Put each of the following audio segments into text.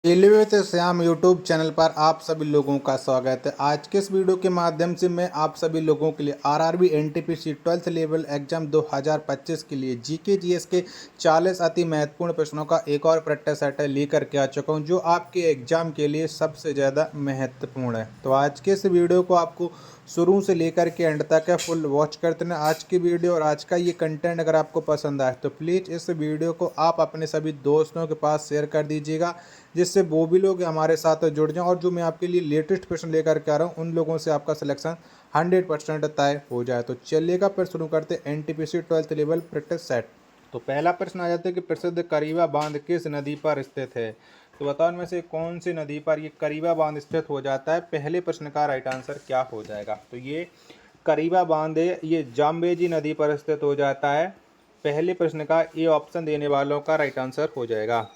Railway से Shyam YouTube channel पर आप सभी लोगों का स्वागत है। आज के इस वीडियो के माध्यम से मैं आप सभी लोगों के लिए RRB NTPC 12th level exam 2025 के लिए जीके जीएस के 40 अति महत्वपूर्ण प्रश्नों का एक और प्रैक्टिस सेट लेकर के आ चुका हूं, जो आपके एग्जाम के लिए सबसे ज़्यादा महत्वपूर्ण है। तो आज के इस वीडियो को आपको शुरू से लेकर के एंड तक फुल वॉच करते हैं। आज की वीडियो और आज का ये कंटेंट अगर आपको पसंद आए तो प्लीज़ इस वीडियो को आप अपने सभी दोस्तों के पास शेयर कर दीजिएगा, जिससे वो भी लोग हमारे साथ जुड़ जाएं और जो मैं आपके लिए लेटेस्ट प्रश्न लेकर के आ रहा हूं उन लोगों से आपका सिलेक्शन 100% तय हो जाए। तो चलिएगा फिर शुरू करते हैं NTPC 12th level practice set. तो पहला प्रश्न आ जाता है कि प्रसिद्ध करीबा बांध किस नदी पर स्थित है। तो बताओ इनमें से कौन सी नदी पर ये करीबा बांध स्थित हो जाता है। पहले प्रश्न का राइट आंसर क्या हो जाएगा। तो ये करीबा बांध है, ये जाम्बेजी नदी पर स्थित हो जाता है। पहले प्रश्न का ए ऑप्शन देने वालों का राइट आंसर हो जाएगा।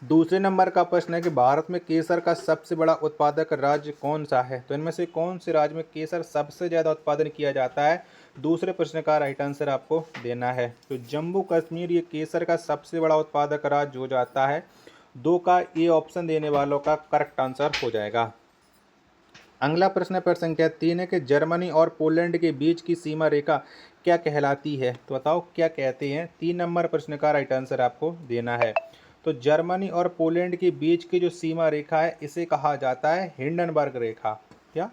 दूसरे नंबर का प्रश्न है कि भारत में केसर का सबसे बड़ा उत्पादक राज्य कौन सा है। तो इनमें से कौन से राज्य में केसर सबसे ज़्यादा उत्पादन किया जाता है। दूसरे प्रश्न का राइट आंसर आपको देना है। तो जम्मू कश्मीर ये केसर का सबसे बड़ा उत्पादक राज्य हो जाता है। 2 का ए ऑप्शन देने वालों का करेक्ट आंसर हो जाएगा। अगला प्रश्न पर संख्या 3 है कि जर्मनी और पोलैंड के बीच की सीमा रेखा क्या कहलाती है। तो बताओ क्या कहते हैं। 3 नंबर प्रश्न का राइट आंसर आपको देना है। तो जर्मनी और पोलैंड के बीच की जो सीमा रेखा है इसे कहा जाता है हिंडनबर्ग रेखा। क्या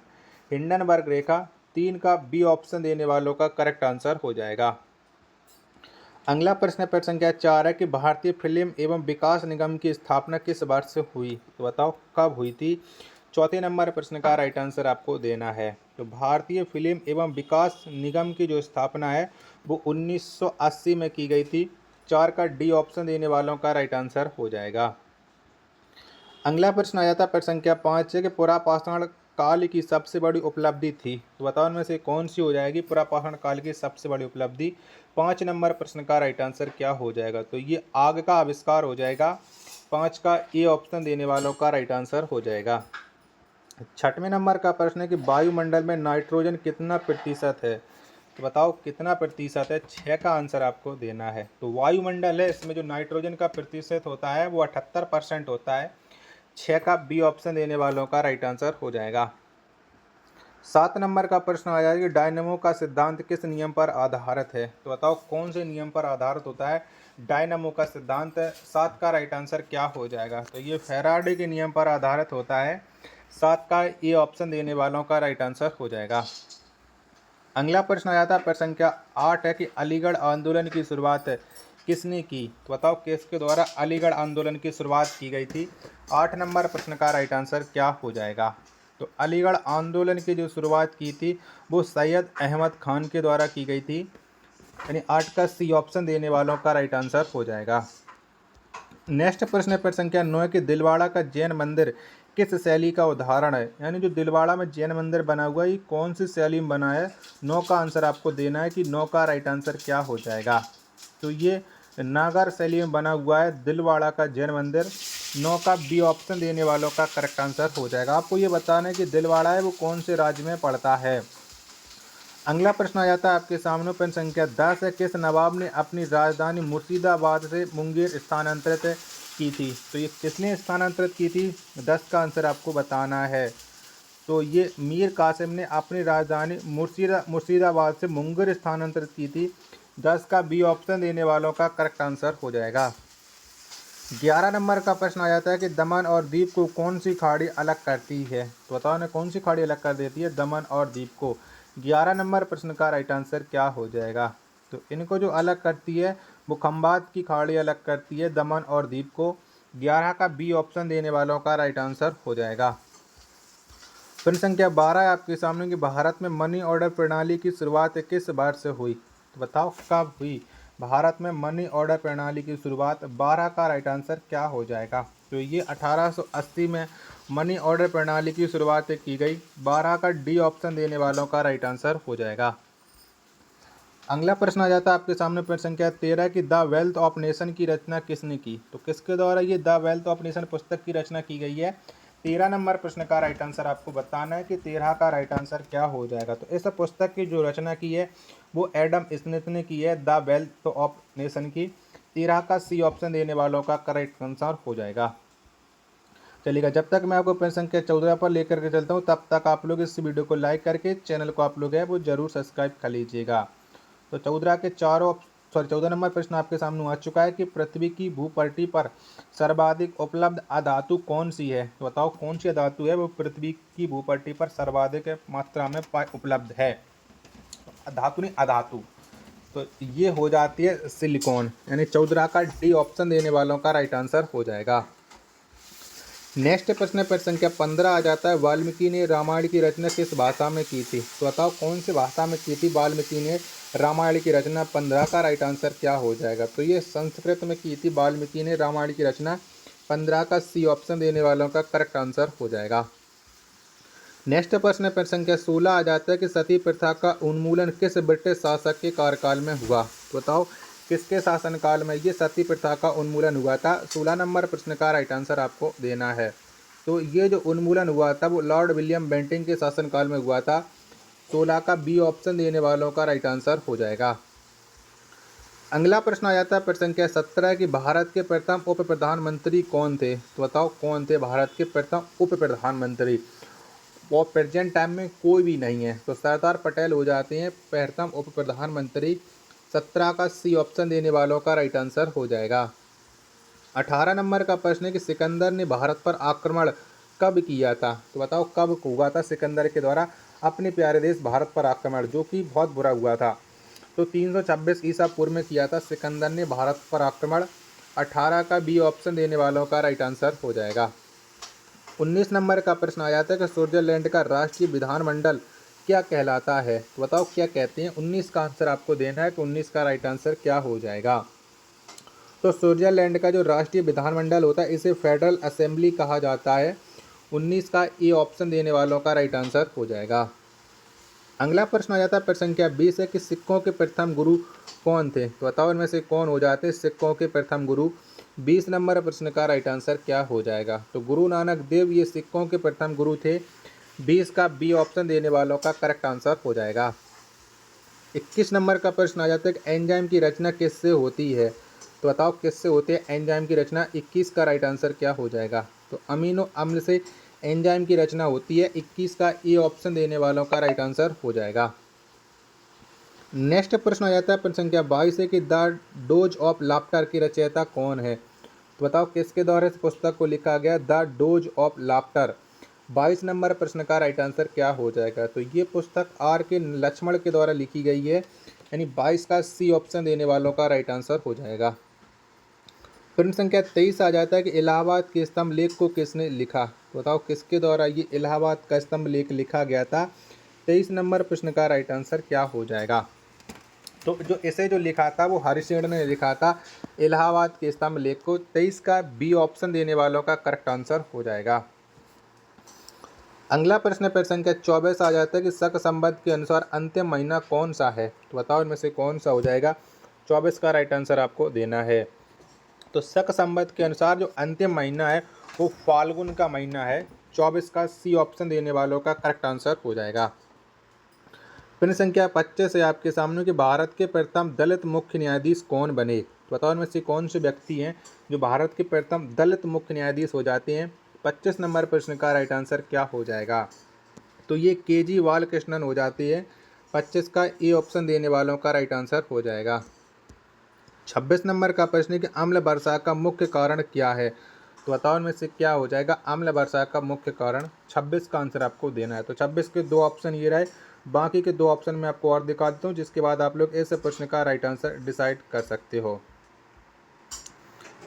हिंडनबर्ग रेखा। 3 का बी ऑप्शन देने वालों का करेक्ट आंसर हो जाएगा। अगला प्रश्न पर संख्या 4 है कि भारतीय फिल्म एवं विकास निगम की स्थापना किस वर्ष से हुई। तो बताओ कब हुई थी। चौथे नंबर प्रश्न का राइट आंसर आपको देना है। तो भारतीय फिल्म एवं विकास निगम की जो स्थापना है वो 1980 में की गई थी। 4 का डी ऑप्शन देने वालों का राइट आंसर हो जाएगा। अगला प्रश्न आ जाता है प्रश्न संख्या 5 है कि पुरापाषाण काल की सबसे बड़ी उपलब्धि थी। तो बताओ इनमें से कौन सी हो जाएगी पुरापाषाण काल की सबसे बड़ी उपलब्धि। 5 नंबर प्रश्न का राइट आंसर क्या हो जाएगा। तो ये आग का आविष्कार हो जाएगा। 5 का ए ऑप्शन देने वालों का राइट आंसर हो जाएगा। छठवें नंबर का प्रश्न है कि वायुमंडल में नाइट्रोजन कितना प्रतिशत है। तो बताओ कितना प्रतिशत है। 6 का आंसर आपको देना है। तो वायुमंडल है, इसमें जो नाइट्रोजन का प्रतिशत होता है वो 78% होता है। 6 का बी ऑप्शन देने वालों का राइट आंसर हो जाएगा। 7 नंबर का प्रश्न आ जाएगा कि डायनेमो का सिद्धांत किस नियम पर आधारित है। तो बताओ कौन से नियम पर आधारित होता है डायनेमो का सिद्धांत। 7 का राइट आंसर क्या हो जाएगा। तो ये फैराडे के नियम पर आधारित होता है। 7 का ए ऑप्शन देने वालों का राइट आंसर हो जाएगा। अगला प्रश्न आ जाता है प्रश्न संख्या 8 है कि अलीगढ़ आंदोलन की शुरुआत किसने की। तो बताओ किसके द्वारा अलीगढ़ आंदोलन की शुरुआत की गई थी। 8 नंबर प्रश्न का राइट आंसर क्या हो जाएगा। तो अलीगढ़ आंदोलन की जो शुरुआत की थी वो सैयद अहमद खान के द्वारा की गई थी। यानी 8 का सी ऑप्शन देने वालों का राइट आंसर हो जाएगा। नेक्स्ट प्रश्न पर संख्या 9 कि दिलवाड़ा का जैन मंदिर किस शैली का उदाहरण है। यानी जो दिलवाड़ा में जैन मंदिर बना हुआ है ये कौन सी शैली में बना है। 9 का आंसर आपको देना है कि 9 का राइट आंसर क्या हो जाएगा। तो ये नागर शैली में बना हुआ है दिलवाड़ा का जैन मंदिर। 9 का बी ऑप्शन देने वालों का करेक्ट आंसर हो जाएगा। आपको ये बताना है कि दिलवाड़ा है वो कौन से राज्य में पड़ता है। अगला प्रश्न आ जाता है आपके सामने प्रश्न संख्या 10 है किस नवाब ने अपनी राजधानी मुर्शिदाबाद से मुंगेर स्थानांतरित की थी। तो ये किसने स्थानांतरित की थी। 10 का आंसर आपको बताना है। तो ये मीर कासिम ने अपनी राजधानी मुर्शिदाबाद से मुंगेर स्थानांतरित की थी। 10 का बी ऑप्शन देने वालों का करेक्ट आंसर हो जाएगा। 11 नंबर का प्रश्न आ जाता है कि दमन और दीप को कौन सी खाड़ी अलग करती है। तो बताओ ना कौन सी खाड़ी अलग कर देती है दमन और दीप को। 11 नंबर प्रश्न का राइट आंसर क्या हो जाएगा। तो इनको जो अलग करती है वो खंबात की खाड़ी अलग करती है दमन और दीप को। 11 का बी ऑप्शन देने वालों का राइट आंसर हो जाएगा। प्रश्न संख्या 12 है आपके सामने कि भारत में मनी ऑर्डर प्रणाली की शुरुआत किस वर्ष से हुई। तो बताओ कब हुई भारत में मनी ऑर्डर प्रणाली की शुरुआत। 12 का राइट आंसर क्या हो जाएगा। तो ये 1880 में मनी ऑर्डर प्रणाली की शुरुआत की गई। 12 का डी ऑप्शन देने वालों का राइट आंसर हो जाएगा। अगला प्रश्न आ जाता है आपके सामने प्रश्न संख्या 13 की द वेल्थ ऑफ नेशन की रचना किसने की। तो किसके द्वारा ये द वेल्थ ऑफ नेशन पुस्तक की रचना की गई है। 13 नंबर प्रश्न का राइट आंसर आपको बताना है कि 13 का राइट आंसर क्या हो जाएगा। तो इस पुस्तक की जो रचना की है वो एडम स्मिथ ने की है द वेल्थ ऑफ नेशन की। 13 का सी ऑप्शन देने वालों का करेक्ट आंसर हो जाएगा। चलिएगा, जब तक मैं आपको प्रश्न संख्या 14 पर लेकर के चलता हूँ तब तक आप लोग इस वीडियो को लाइक करके चैनल को आप लोग है वो जरूर सब्सक्राइब कर लीजिएगा। तो 14 नंबर प्रश्न आपके सामने आ चुका है कि पृथ्वी की भूपटल पर सर्वाधिक उपलब्ध अधातु कौन सी है। तो बताओ कौन सी अधातु है वो पृथ्वी की भूपटल पर सर्वाधिक मात्रा में उपलब्ध है। धातु नहीं अधातु, तो ये हो जाती है सिलिकॉन, यानी 14 का डी ऑप्शन देने वालों का राइट आंसर हो जाएगा। नेक्स्ट प्रश्न पर संख्या 15 आ जाता है, वाल्मीकि ने रामायण की रचना किस भाषा में की थी। तो बताओ कौन सी भाषा में की थी वाल्मीकि ने रामायण की रचना। 15 का राइट आंसर क्या हो जाएगा। तो ये संस्कृत में की थी वाल्मीकि ने रामायण की रचना। 15 का सी ऑप्शन देने वालों का करेक्ट आंसर हो जाएगा। नेक्स्ट प्रश्न पर संख्या 16 आ जाता है कि सती प्रथा का उन्मूलन किस ब्रिटिश शासक के कार्यकाल में हुआ। तो बताओ किसके शासनकाल में ये सती प्रथा का उन्मूलन हुआ था। 16 नंबर प्रश्न का राइट आंसर आपको देना है। तो ये जो उन्मूलन हुआ था वो लॉर्ड विलियम बेंटिंग के शासनकाल में हुआ था। 16 का बी ऑप्शन देने वालों का राइट आंसर हो जाएगा। अगला प्रश्न आ जाता है प्रश्न संख्या 17 कि भारत के प्रथम उप प्रधानमंत्री कौन थे। तो बताओ कौन थे भारत के प्रथम उप प्रधानमंत्री। वो प्रेजेंट टाइम में कोई भी नहीं है, तो सरदार पटेल हो जाते हैं प्रथम उप प्रधानमंत्री। 17 का सी ऑप्शन देने वालों का राइट आंसर हो जाएगा। 18 नंबर का प्रश्न है कि सिकंदर ने भारत पर आक्रमण कब किया था। तो बताओ कब हुआ था सिकंदर के द्वारा अपने प्यारे देश भारत पर आक्रमण, जो कि बहुत बुरा हुआ था। तो 326 ईसा पूर्व में किया था सिकंदर ने भारत पर आक्रमण। 18 का बी ऑप्शन देने वालों का राइट आंसर हो जाएगा। 19 नंबर का प्रश्न आ जाता है कि स्विट्जरलैंड का राष्ट्रीय विधानमंडल क्या कहलाता है। तो बताओ क्या कहते हैं। 19 का आंसर आपको देना है कि 19 का राइट आंसर क्या हो जाएगा। तो स्विट्जरलैंड का जो राष्ट्रीय विधानमंडल होता है इसे फेडरल असेंबली कहा जाता है। 19 का ए ऑप्शन देने वालों का राइट आंसर हो जाएगा। अगला प्रश्न आ जाता है प्रश्न संख्या 20 है कि सिखों के प्रथम गुरु कौन थे। तो बताओ इनमें से कौन हो जाते हैं सिखों के प्रथम गुरु। 20 नंबर प्रश्न का राइट आंसर क्या हो जाएगा। तो गुरु नानक देव ये सिखों के प्रथम गुरु थे। 20 का बी ऑप्शन देने वालों का करेक्ट आंसर हो जाएगा। 21 नंबर का प्रश्न आ जाता है कि एंजाइम की रचना किससे होती है। तो बताओ किससे होती है एंजाइम की रचना। 21 का राइट आंसर क्या हो जाएगा। तो अमीनो अम्ल से एंजाइम की रचना होती है। 21 का ए ऑप्शन देने वालों का राइट आंसर हो जाएगा। नेक्स्ट प्रश्न आ जाता है प्रश्न संख्या 22 है कि द डोज ऑफ लाफ्टर की रचयिता कौन है। तो बताओ किसके द्वारा इस पुस्तक को लिखा गया the dose of laughter. 22 number प्रश्न का राइट आंसर क्या हो जाएगा। तो ये पुस्तक आर के लक्ष्मण के द्वारा लिखी गई है, यानी 22 का सी ऑप्शन देने वालों का राइट आंसर हो जाएगा। प्रश्न संख्या 23 आ जाता है कि इलाहाबाद के स्तंभ लेख को किसने लिखा। तो बताओ किसके द्वारा ये इलाहाबाद का स्तंभ लेख लिखा गया था। 23 नंबर प्रश्न का राइट आंसर क्या हो जाएगा। तो जो इसे जो लिखा था वो हरिशेन ने लिखा था इलाहाबाद के स्तंभ लेख को। 23 का बी ऑप्शन देने वालों का करेक्ट आंसर हो जाएगा। अगला प्रश्न पर संख्या 24 आ जाता है कि शक संबंध के अनुसार अंतिम महीना कौन सा है। तो बताओ इनमें से कौन सा हो जाएगा। 24 का राइट आंसर आपको देना है। तो शक संबंध के अनुसार जो अंतिम महीना है वो फाल्गुन का महीना है। 24 का सी ऑप्शन देने वालों का करेक्ट आंसर हो जाएगा। प्रश्न संख्या 25 है आपके सामने कि भारत के प्रथम दलित मुख्य न्यायाधीश कौन बने। तो बताओ इनमें से कौन से व्यक्ति हैं जो भारत के प्रथम दलित मुख्य न्यायाधीश हो जाते हैं। 25 नंबर प्रश्न का राइट आंसर क्या हो जाएगा। तो ये केजी बालकृष्णन हो जाती है। 25 का ए ऑप्शन देने वालों का राइट आंसर हो जाएगा। 26 नंबर का प्रश्न है कि अम्ल वर्षा का मुख्य कारण क्या है। तो बताओ इनमें से क्या हो जाएगा अम्ल वर्षा का मुख्य कारण। 26 का आंसर आपको देना है। तो 26 के दो ऑप्शन ये रहे, बाकी के दो ऑप्शन मैं आपको और दिखा देता हूँ, जिसके बाद आप लोग इस प्रश्न का राइट आंसर डिसाइड कर सकते हो।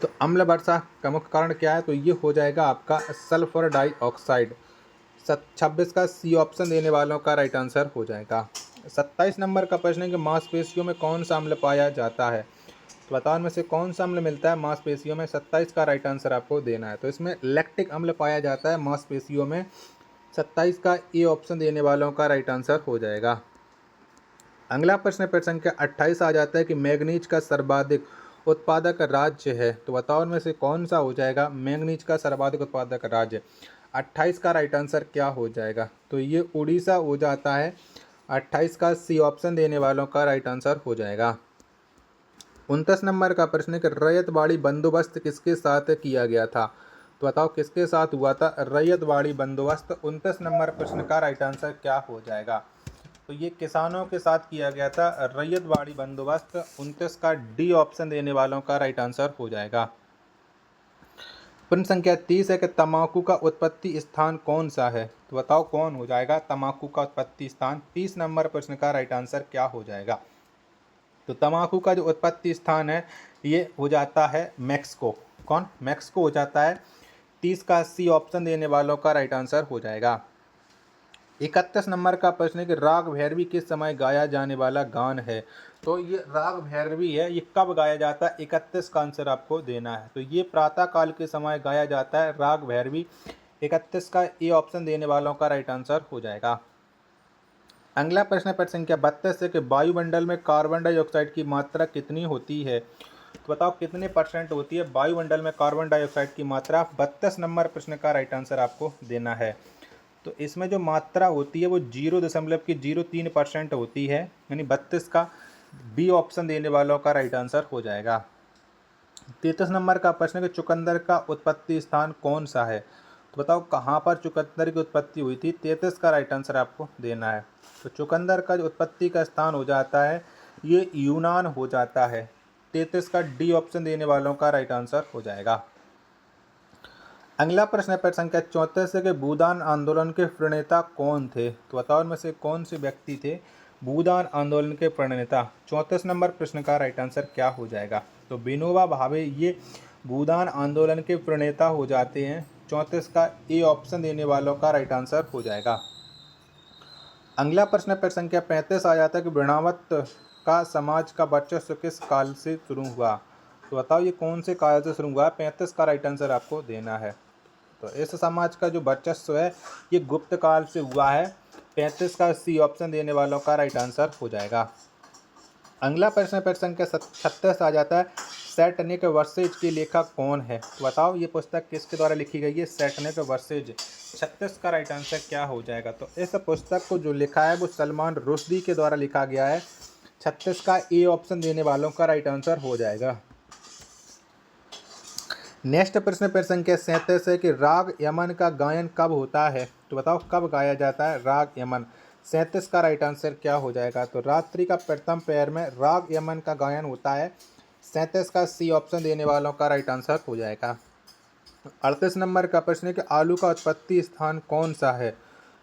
तो अम्ल वर्षा का मुख्य कारण क्या है। तो ये हो जाएगा आपका सल्फर डाइऑक्साइड। 26 का सी ऑप्शन देने वालों का राइट आंसर हो जाएगा। 27 नंबर का प्रश्न है कि मांसपेशियों में कौन सा अम्ल पाया जाता है। तो बताओ इनमें से कौन सा अम्ल मिलता है मांसपेशियों में। 27 का राइट आंसर आपको देना है। तो इसमें लैक्टिक अम्ल पाया जाता है मांसपेशियों में। 27 का ए ऑप्शन देने वालों का राइट आंसर हो जाएगा। अगला प्रश्न पर संख्या 28 आ जाता है कि मैग्नीज का सर्वाधिक उत्पादक राज्य है। तो बताओ इनमें से कौन सा हो जाएगा मैग्नीज का सर्वाधिक उत्पादक राज्य। 28 का राइट आंसर क्या हो जाएगा। तो ये उड़ीसा हो जाता है। 28 का सी ऑप्शन देने वालों का राइट आंसर हो जाएगा। 29 नंबर का प्रश्न है कि रैयत बाड़ी बंदोबस्त किसके साथ किया गया था। तो बताओ किसके साथ हुआ था? रैयतवाड़ी बंदोबस्त। 29 नंबर प्रश्न का राइट आंसर क्या हो जाएगा? तो ये किसानों के साथ किया गया था रैयतवाड़ी बंदोबस्त। 29 का डी ऑप्शन देने वालों का राइट आंसर हो जाएगा। प्रश्न संख्या 30 है कि तंबाकू का उत्पत्ति स्थान कौन सा है? तो बताओ कौन हो जाएगा तंबाकू का उत्पत्ति स्थान? 30 नंबर प्रश्न का राइट आंसर क्या हो जाएगा? तो तंबाकू का जो उत्पत्ति स्थान है ये हो जाता है मैक्सिको। कौन? मैक्सिको हो जाता है। 30 का सी ऑप्शन देने वालों का राइट आंसर हो जाएगा। 31 नंबर का प्रश्न है कि राग भैरवी किस समय गाया जाने वाला गान है? तो ये राग भैरवी है, ये कब गाया जाता है? 31 का आंसर आपको देना है। तो ये प्रातः काल के समय गाया जाता है राग भैरवी। 31 का ए ऑप्शन देने वालों का राइट आंसर हो जाएगा। अगला प्रश्न प्रश्न संख्या 32 है कि वायुमंडल में कार्बन डाइऑक्साइड की मात्रा कितनी होती है? तो बताओ कितने परसेंट होती है वायुमंडल में कार्बन डाइऑक्साइड की मात्रा? 32 नंबर प्रश्न का राइट आंसर आपको देना है। तो इसमें जो मात्रा होती है वो 0.03% होती है, यानी 32 का बी ऑप्शन देने वालों का राइट आंसर हो जाएगा। 33 नंबर का प्रश्न है कि चुकंदर का उत्पत्ति स्थान कौन सा है? तो बताओ कहाँ पर चुकंदर की उत्पत्ति हुई थी? 33 का राइट आंसर आपको देना है। तो चुकंदर का जो उत्पत्ति का स्थान हो जाता है ये यूनान हो जाता है। 33 का डी ऑप्शन देने वालों का राइट आंसर हो जाएगा। अगला प्रश्न है प्रश्न संख्या 34 है कि भूदान आंदोलन के प्रणेता कौन थे? तो बताओ इनमें से कौन से व्यक्ति थे भूदान आंदोलन के प्रणेता? 34 नंबर प्रश्न का राइट आंसर क्या हो जाएगा? तो विनोबा भावे ये भूदान आंदोलन के प्रणेता हो जाते हैं। 34 का ए ऑप्शन देने वालों का राइट आंसर हो जाएगा। अगला प्रश्न प्रश्न संख्या 35 आ जाता है कि वर्णावत का समाज का वर्चस्व किस काल से शुरू हुआ? तो बताओ ये कौन से काल से शुरू हुआ? 35 का राइट आंसर आपको देना है। तो इस समाज का जो वर्चस्व है ये गुप्त काल से हुआ है। 35 का सी ऑप्शन देने वालों का राइट आंसर हो जाएगा। अगला प्रश्न प्रश्न संख्या 36 आ जाता है सैटनिक वर्सेज की लेखक कौन है? तो बताओ ये पुस्तक किसके द्वारा लिखी गई है? Satanic versus. 36 का राइट आंसर क्या हो जाएगा? तो इस पुस्तक को जो लिखा है वो सलमान रुश्दी के द्वारा लिखा गया है। 36 का ए ऑप्शन देने वालों का राइट आंसर हो जाएगा। नेक्स्ट प्रश्न प्रश्न संख्या 37 है कि राग यमन का गायन कब होता है? तो बताओ कब गाया जाता है राग यमन? 37 का राइट आंसर क्या हो जाएगा? तो रात्रि का प्रथम पैर में राग यमन का गायन होता है। 37 का सी ऑप्शन देने वालों का राइट आंसर हो जाएगा। 38 नंबर का प्रश्न है कि आलू का उत्पत्ति स्थान कौन सा है?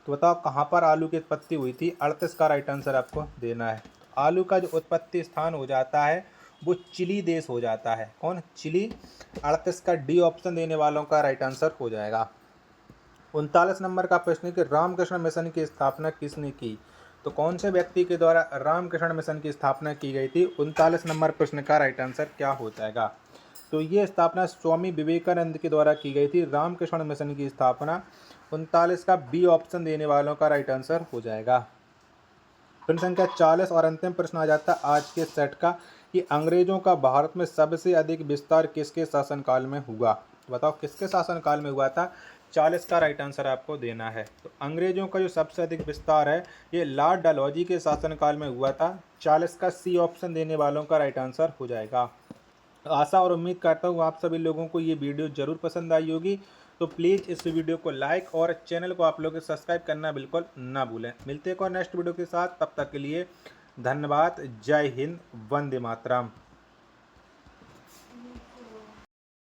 तो बताओ कहाँ पर आलू की उत्पत्ति हुई थी? 38 का राइट आंसर आपको देना है। आलू का जो उत्पत्ति स्थान हो जाता है वो चिली देश हो जाता है। कौन? चिली। 38 का डी ऑप्शन देने वालों का राइट आंसर हो जाएगा। 39 नंबर का प्रश्न है कि रामकृष्ण मिशन की स्थापना किसने की? तो कौन से व्यक्ति के द्वारा रामकृष्ण मिशन की स्थापना की गई थी? 39 नंबर प्रश्न का राइट आंसर क्या हो जाएगा? तो ये स्थापना स्वामी विवेकानंद के द्वारा की गई थी, रामकृष्ण मिशन की स्थापना। 39 का बी ऑप्शन देने वालों का राइट आंसर हो जाएगा। प्रश्न संख्या 40 और अंतिम प्रश्न आ जाता है आज के सेट का कि अंग्रेजों का भारत में सबसे अधिक विस्तार किसके शासनकाल में हुआ? तो बताओ किसके शासनकाल में हुआ था? 40 का राइट आंसर आपको देना है। तो अंग्रेजों का जो सबसे अधिक विस्तार है ये लॉर्ड डलहौजी के शासनकाल में हुआ था। 40 का सी ऑप्शन देने वालों का राइट आंसर हो जाएगा। आशा और उम्मीद करता हूँ आप सभी लोगों को ये वीडियो ज़रूर पसंद आई होगी। तो प्लीज़ इस वीडियो को लाइक और चैनल को आप लोग सब्सक्राइब करना बिल्कुल ना भूलें। मिलते हैं और नेक्स्ट वीडियो के साथ, तब तक के लिए धन्यवाद। जय हिंद, वंदे मातरम।